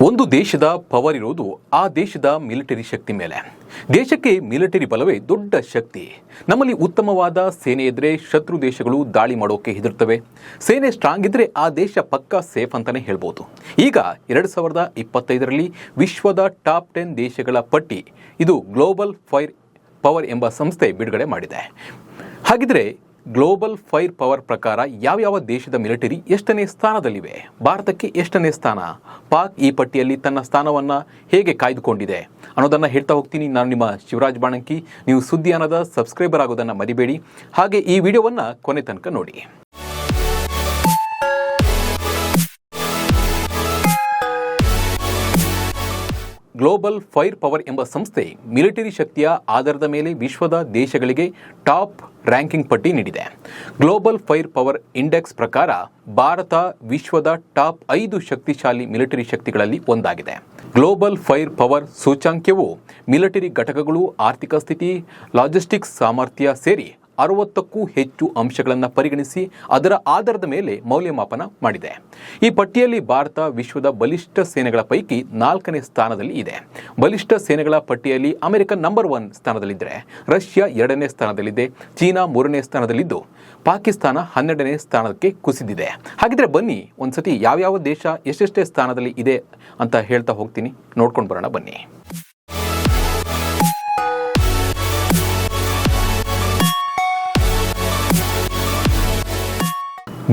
ಒಂದು ದೇಶದ ಪವರ್ ಇರೋದು ಆ ದೇಶದ ಮಿಲಿಟರಿ ಶಕ್ತಿ ಮೇಲೆ. ದೇಶಕ್ಕೆ ಮಿಲಿಟರಿ ಬಲವೇ ದೊಡ್ಡ ಶಕ್ತಿ. ನಮ್ಮಲ್ಲಿ ಉತ್ತಮವಾದ ಸೇನೆ ಇದ್ರೆ ಶತ್ರು ದೇಶಗಳು ದಾಳಿ ಮಾಡೋಕೆ ಹೆದರ್ತವೆ. ಸೇನೆ ಸ್ಟ್ರಾಂಗ್ ಇದ್ರೆ ಆ ದೇಶ ಪಕ್ಕಾ ಸೇಫ್ ಅಂತಾನೆ ಹೇಳ್ಬೋದು. ಈಗ 2025ರಲ್ಲಿ ವಿಶ್ವದ ಟಾಪ್ 10 ದೇಶಗಳ ಪಟ್ಟಿ ಇದು ಗ್ಲೋಬಲ್ ಫೈರ್ ಪವರ್ ಎಂಬ ಸಂಸ್ಥೆ ಬಿಡುಗಡೆ ಮಾಡಿದೆ. ಹಾಗಿದ್ರೆ ಗ್ಲೋಬಲ್ ಫೈರ್ ಪವರ್ ಪ್ರಕಾರ ಯಾವ ದೇಶದ ಮಿಲಿಟರಿ ಎಷ್ಟನೇ ಸ್ಥಾನದಲ್ಲಿವೆ, ಭಾರತಕ್ಕೆ ಎಷ್ಟನೇ ಸ್ಥಾನ, ಪಾಕ್ ಈ ಪಟ್ಟಿಯಲ್ಲಿ ತನ್ನ ಸ್ಥಾನವನ್ನು ಹೇಗೆ ಕಾಯ್ದುಕೊಂಡಿದೆ ಅನ್ನೋದನ್ನು ಹೇಳ್ತಾ ಹೋಗ್ತೀನಿ. ನಾನು ನಿಮ್ಮ ಶಿವರಾಜ್ ಬಾಣಂಕಿ. ನೀವು ಸುದ್ದಿಯಾನದ ಸಬ್ಸ್ಕ್ರೈಬರ್ ಆಗೋದನ್ನು ಮರಿಬೇಡಿ. ಹಾಗೆ ಈ ವಿಡಿಯೋವನ್ನು ಕೊನೆ ತನಕ ನೋಡಿ. ಗ್ಲೋಬಲ್ ಫೈರ್ ಪವರ್ ಎಂಬ ಸಂಸ್ಥೆ ಮಿಲಿಟರಿ ಶಕ್ತಿಯ ಆಧಾರದ ಮೇಲೆ ವಿಶ್ವದ ದೇಶಗಳಿಗೆ ಟಾಪ್ ರ್ಯಾಂಕಿಂಗ್ ಪಟ್ಟಿ ನೀಡಿದೆ. ಗ್ಲೋಬಲ್ ಫೈರ್ ಪವರ್ ಇಂಡೆಕ್ಸ್ ಪ್ರಕಾರ ಭಾರತ ವಿಶ್ವದ ಟಾಪ್ 5 ಶಕ್ತಿಶಾಲಿ ಮಿಲಿಟರಿ ಶಕ್ತಿಗಳಲ್ಲಿ ಒಂದಾಗಿದೆ. ಗ್ಲೋಬಲ್ ಫೈರ್ ಪವರ್ ಸೂಚ್ಯಂಕವು ಮಿಲಿಟರಿ ಘಟಕಗಳು, ಆರ್ಥಿಕ ಸ್ಥಿತಿ, ಲಾಜಿಸ್ಟಿಕ್ಸ್ ಸಾಮರ್ಥ್ಯ ಸೇರಿ 60ಕ್ಕೂ ಹೆಚ್ಚು ಅಂಶಗಳನ್ನು ಪರಿಗಣಿಸಿ ಅದರ ಆಧಾರದ ಮೇಲೆ ಮೌಲ್ಯಮಾಪನ ಮಾಡಿದೆ. ಈ ಪಟ್ಟಿಯಲ್ಲಿ ಭಾರತ ವಿಶ್ವದ ಬಲಿಷ್ಠ ಸೇನೆಗಳ ಪೈಕಿ 4ನೇ ಸ್ಥಾನದಲ್ಲಿ ಇದೆ. ಬಲಿಷ್ಠ ಸೇನೆಗಳ ಪಟ್ಟಿಯಲ್ಲಿ ಅಮೆರಿಕ ನಂಬರ್ 1 ಸ್ಥಾನದಲ್ಲಿದ್ದರೆ, ರಷ್ಯಾ 2ನೇ ಸ್ಥಾನದಲ್ಲಿದೆ, ಚೀನಾ 3ನೇ ಸ್ಥಾನದಲ್ಲಿದ್ದು, ಪಾಕಿಸ್ತಾನ 12ನೇ ಸ್ಥಾನಕ್ಕೆ ಕುಸಿದಿದೆ. ಹಾಗಿದ್ರೆ ಬನ್ನಿ ಒಂದ್ಸತಿ ಯಾವ್ಯಾವ ದೇಶ ಎಷ್ಟೆಷ್ಟೇ ಸ್ಥಾನದಲ್ಲಿ ಇದೆ ಅಂತ ಹೇಳ್ತಾ ಹೋಗ್ತೀನಿ, ನೋಡ್ಕೊಂಡು ಬರೋಣ ಬನ್ನಿ.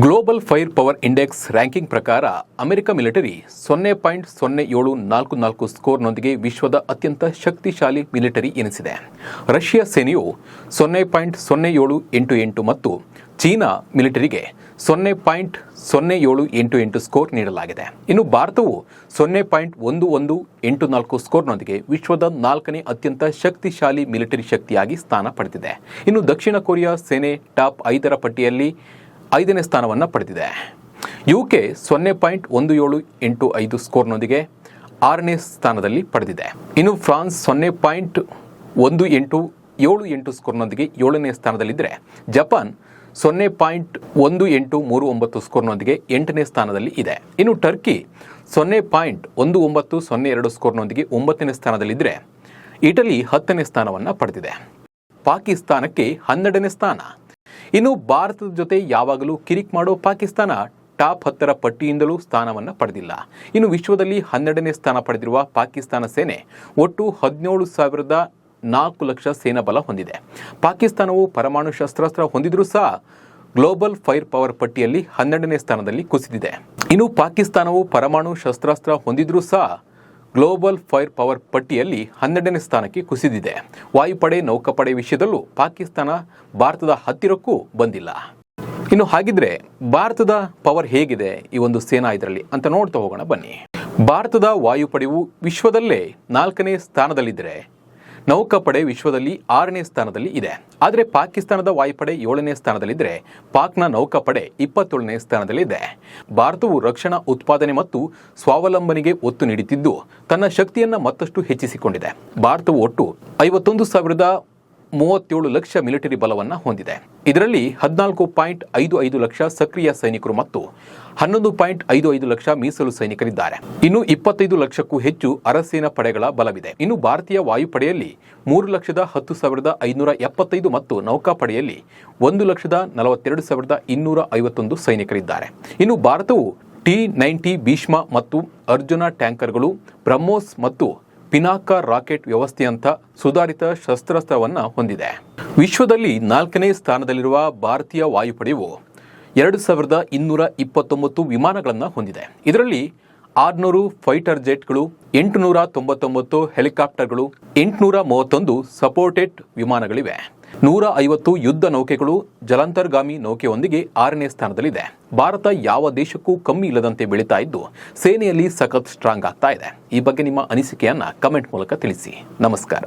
Global fire power index ranking ಪ್ರಕಾರ ಅಮೆರಿಕ ಮಿಲಿಟರಿ 0.0744 ಸ್ಕೋರ್ನೊಂದಿಗೆ ವಿಶ್ವದ ಅತ್ಯಂತ ಶಕ್ತಿಶಾಲಿ ಮಿಲಿಟರಿ ಎನಿಸಿದೆ. ರಷ್ಯಾ ಸೇನೆಯು 0.0788 ಮತ್ತು ಚೀನಾ ಮಿಲಿಟರಿಗೆ 0.0788 ಸ್ಕೋರ್ ನೀಡಲಾಗಿದೆ. ಇನ್ನು ಭಾರತವು 0.1184 ಸ್ಕೋರ್ನೊಂದಿಗೆ ವಿಶ್ವದ 4ನೇ ಅತ್ಯಂತ ಶಕ್ತಿಶಾಲಿ ಮಿಲಿಟರಿ ಶಕ್ತಿಯಾಗಿ ಸ್ಥಾನ ಪಡೆದಿದೆ. ಇನ್ನು ದಕ್ಷಿಣ ಕೊರಿಯಾ ಸೇನೆ ಟಾಪ್ 5ರ ಪಟ್ಟಿಯಲ್ಲಿ 5ನೇ ಸ್ಥಾನವನ್ನು ಪಡೆದಿದೆ. ಯುಕೆ 0.1785 ಸ್ಕೋರ್ನೊಂದಿಗೆ 6ನೇ ಸ್ಥಾನದಲ್ಲಿ ಪಡೆದಿದೆ. ಇನ್ನು ಫ್ರಾನ್ಸ್ 0.1878 ಸ್ಕೋರ್ನೊಂದಿಗೆ 7ನೇ ಸ್ಥಾನದಲ್ಲಿದ್ದರೆ, ಜಪಾನ್ 0.1839 ಸ್ಕೋರ್ನೊಂದಿಗೆ 8ನೇ ಸ್ಥಾನದಲ್ಲಿ ಇದೆ. ಇನ್ನು ಟರ್ಕಿ 0.1902 ಸ್ಕೋರ್ನೊಂದಿಗೆ 9ನೇ ಸ್ಥಾನದಲ್ಲಿದ್ದರೆ, ಇಟಲಿ 10ನೇ ಸ್ಥಾನವನ್ನು ಪಡೆದಿದೆ. ಪಾಕಿಸ್ತಾನಕ್ಕೆ 12ನೇ ಸ್ಥಾನ. ಇನ್ನು ಭಾರತದ ಜೊತೆ ಯಾವಾಗಲೂ ಕಿರಿಕ್ ಮಾಡೋ ಪಾಕಿಸ್ತಾನ ಟಾಪ್ 10ರ ಪಟ್ಟಿಯಿಂದಲೂ ಸ್ಥಾನವನ್ನು ಪಡೆದಿಲ್ಲ. ಇನ್ನು ವಿಶ್ವದಲ್ಲಿ 12ನೇ ಸ್ಥಾನ ಪಡೆದಿರುವ ಪಾಕಿಸ್ತಾನ ಸೇನೆ ಒಟ್ಟು 17,400 ಲಕ್ಷ ಸೇನಾ ಬಲ ಹೊಂದಿದೆ. ಪಾಕಿಸ್ತಾನವು ಪರಮಾಣು ಶಸ್ತ್ರಾಸ್ತ್ರ ಹೊಂದಿದ್ರೂ ಸಹ ಗ್ಲೋಬಲ್ ಫೈರ್ ಪವರ್ ಪಟ್ಟಿಯಲ್ಲಿ 12ನೇ ಸ್ಥಾನದಲ್ಲಿ ಕುಸಿದಿದೆ. ಇನ್ನು ಪಾಕಿಸ್ತಾನವು ಪರಮಾಣು ಶಸ್ತ್ರಾಸ್ತ್ರ ಹೊಂದಿದ್ರೂ ಸಹ ಗ್ಲೋಬಲ್ ಫೈರ್ ಪವರ್ ಪಟ್ಟಿಯಲ್ಲಿ 12ನೇ ಸ್ಥಾನಕ್ಕೆ ಕುಸಿದಿದೆ. ವಾಯುಪಡೆ, ನೌಕಾಪಡೆ ವಿಷಯದಲ್ಲೂ ಪಾಕಿಸ್ತಾನ ಭಾರತದ ಹತ್ತಿರಕ್ಕೂ ಬಂದಿಲ್ಲ. ಇನ್ನು ಹಾಗಿದ್ರೆ ಭಾರತದ ಪವರ್ ಹೇಗಿದೆ ಈ ಒಂದು ಸೇನಾ ಇದರಲ್ಲಿ ಅಂತ ನೋಡ್ತಾ ಹೋಗೋಣ ಬನ್ನಿ. ಭಾರತದ ವಾಯುಪಡೆಯು ವಿಶ್ವದಲ್ಲೇ 4ನೇ ಸ್ಥಾನದಲ್ಲಿದ್ದರೆ, ನೌಕಾಪಡೆ ವಿಶ್ವದಲ್ಲಿ 6ನೇ ಸ್ಥಾನದಲ್ಲಿ ಇದೆ. ಆದರೆ ಪಾಕಿಸ್ತಾನದ ವಾಯುಪಡೆ 7ನೇ ಸ್ಥಾನದಲ್ಲಿದ್ದರೆ, ಪಾಕ್ನ ನೌಕಾಪಡೆ 27ನೇ ಸ್ಥಾನದಲ್ಲಿದೆ. ಭಾರತವು ರಕ್ಷಣಾ ಉತ್ಪಾದನೆ ಮತ್ತು ಸ್ವಾವಲಂಬನೆಗೆ ಒತ್ತು ನೀಡುತ್ತಿದ್ದು ತನ್ನ ಶಕ್ತಿಯನ್ನು ಮತ್ತಷ್ಟು ಹೆಚ್ಚಿಸಿಕೊಂಡಿದೆ. ಭಾರತವು ಒಟ್ಟು 51,037 ಲಕ್ಷ ಮಿಲಿಟರಿ ಬಲವನ್ನು ಹೊಂದಿದೆ. ಇದರಲ್ಲಿ 14.55 ಲಕ್ಷ ಸಕ್ರಿಯ ಸೈನಿಕರು ಮತ್ತು 11.55 ಲಕ್ಷ ಮೀಸಲು ಸೈನಿಕರಿದ್ದಾರೆ. ಇನ್ನು 25 ಲಕ್ಷಕ್ಕೂ ಹೆಚ್ಚು ಅರಸೇನಾ ಪಡೆಗಳ ಬಲವಿದೆ. ಇನ್ನು ಭಾರತೀಯ ವಾಯುಪಡೆಯಲ್ಲಿ 3,10,575 ಮತ್ತು ನೌಕಾಪಡೆಯಲ್ಲಿ 1,42,251 ಸೈನಿಕರಿದ್ದಾರೆ. ಇನ್ನು ಭಾರತವು T-90 ಭೀಷ್ಮ ಮತ್ತು ಅರ್ಜುನ ಟ್ಯಾಂಕರ್ಗಳು, ಬ್ರಹ್ಮೋಸ್ ಮತ್ತು ಪಿನಾಕ ರಾಕೆಟ್ ವ್ಯವಸ್ಥೆಯಂಥ ಸುಧಾರಿತ ಶಸ್ತ್ರಾಸ್ತ್ರವನ್ನು ಹೊಂದಿದೆ. ವಿಶ್ವದಲ್ಲಿ 4ನೇ ಸ್ಥಾನದಲ್ಲಿರುವ ಭಾರತೀಯ ವಾಯುಪಡೆಯು 2,229 ವಿಮಾನಗಳನ್ನು ಹೊಂದಿದೆ. ಇದರಲ್ಲಿ 600 ಫೈಟರ್ ಜೆಟ್ಗಳು, 899 ಹೆಲಿಕಾಪ್ಟರ್ಗಳು, 831 ಸಪೋರ್ಟೆಡ್ ವಿಮಾನಗಳಿವೆ. 150 ಯುದ್ಧ ನೌಕೆಗಳು ಜಲಾಂತರ್ಗಾಮಿ ನೌಕೆಯೊಂದಿಗೆ 6ನೇ ಸ್ಥಾನದಲ್ಲಿದೆ. ಭಾರತ ಯಾವ ದೇಶಕ್ಕೂ ಕಮ್ಮಿ ಇಲ್ಲದಂತೆ ಬೆಳೀತಾ ಇದ್ದು ಸೇನೆಯಲ್ಲಿ ಸಖತ್ ಸ್ಟ್ರಾಂಗ್ ಆಗ್ತಾ ಇದೆ. ಈ ಬಗ್ಗೆ ನಿಮ್ಮ ಅನಿಸಿಕೆಯನ್ನ ಕಮೆಂಟ್ ಮೂಲಕ ತಿಳಿಸಿ. ನಮಸ್ಕಾರ.